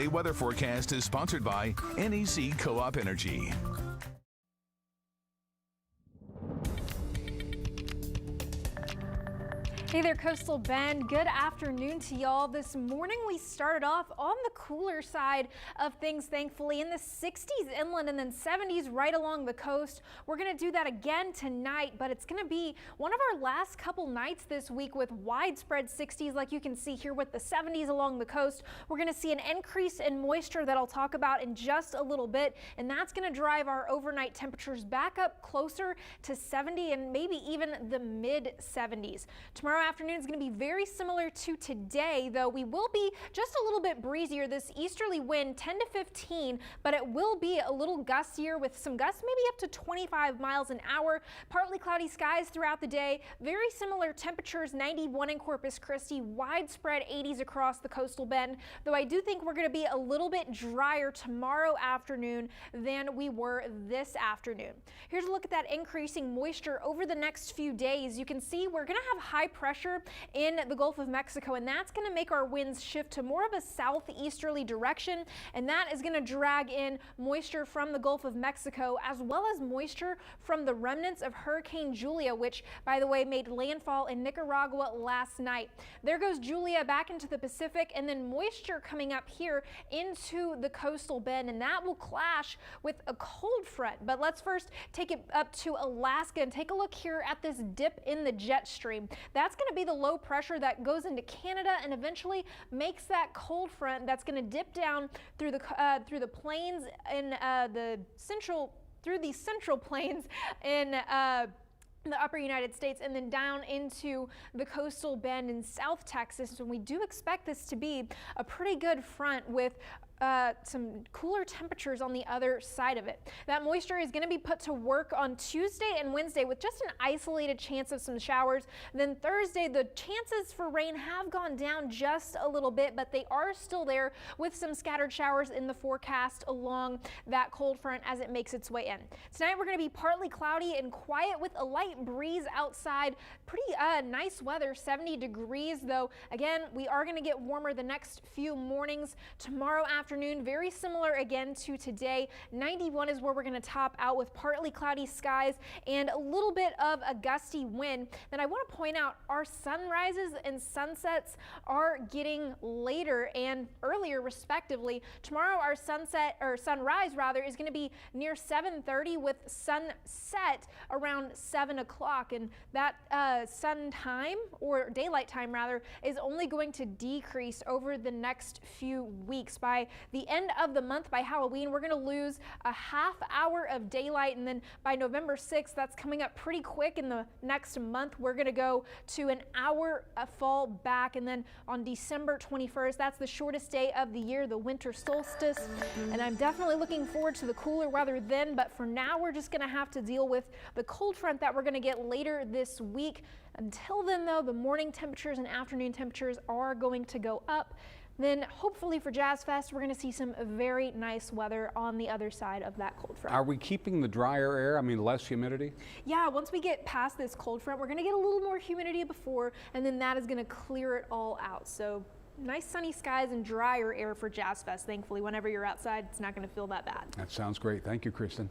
A weather forecast is sponsored by NEC Co-op Energy. Hey there, Coastal Bend. Good afternoon to y'all. This morning we started off on the cooler side of things, thankfully, in the 60s inland and then 70s right along the coast. We're going to do that again tonight, but it's going to be one of our last couple nights this week with widespread 60s like you can see here with the 70s along the coast. We're going to see an increase in moisture that I'll talk about in just a little bit, and that's going to drive our overnight temperatures back up closer to 70 and maybe even the mid 70s. Tomorrow afternoon is going to be very similar to today, though we will be just a little bit breezier. This easterly wind 10 to 15, but it will be a little gustier with some gusts maybe up to 25 miles an hour. Partly cloudy skies throughout the day. Very similar temperatures, 91 in Corpus Christi, widespread 80s across the coastal bend, though I do think we're going to be a little bit drier tomorrow afternoon than we were this afternoon. Here's a look at that increasing moisture over the next few days. You can see we're going to have high pressure in the Gulf of Mexico, and that's going to make our winds shift to more of a southeasterly direction, and that is going to drag in moisture from the Gulf of Mexico as well as moisture from the remnants of Hurricane Julia, which, by the way, made landfall in Nicaragua last night. There goes Julia back into the Pacific, and then moisture coming up here into the coastal bend, and that will clash with a cold front. But let's first take it up to Alaska and take a look here at this dip in the jet stream. That's going to be the low pressure that goes into Canada and eventually makes that cold front that's going to dip down through the plains in these central plains in the upper United States and then down into the coastal bend in South Texas. And we do expect this to be a pretty good front with some cooler temperatures on the other side of it. That moisture is going to be put to work on Tuesday and Wednesday with just an isolated chance of some showers. Then Thursday, the chances for rain have gone down just a little bit, but they are still there with some scattered showers in the forecast along that cold front as it makes its way in. Tonight we're going to be partly cloudy and quiet with a light breeze outside. Pretty nice weather, 70 degrees, though again we are going to get warmer the next few mornings. Tomorrow afternoon, very similar again to today. 91 is where we're going to top out with partly cloudy skies and a little bit of a gusty wind. Then I want to point out our sunrises and sunsets are getting later and earlier respectively. Tomorrow our sunrise rather is going to be near 7:30 with sunset around 7 o'clock, and that sun time or daylight time rather is only going to decrease over the next few weeks. By the end of the month, by Halloween, we're going to lose a half hour of daylight, and then by November 6th, that's coming up pretty quick. In the next month, we're going to go to an hour fall back, and then on December 21st, that's the shortest day of the year, the winter solstice, and I'm definitely looking forward to the cooler weather then, but for now, we're just going to have to deal with the cold front that we're going to get later this week. Until then, though, the morning temperatures and afternoon temperatures are going to go up. Then hopefully for Jazz Fest, we're going to see some very nice weather on the other side of that cold front. Are we keeping the drier air? I mean, less humidity? Yeah, once we get past this cold front, we're going to get a little more humidity before, and then that is going to clear it all out. So nice sunny skies and drier air for Jazz Fest. Thankfully, whenever you're outside, it's not going to feel that bad. That sounds great. Thank you, Kristen.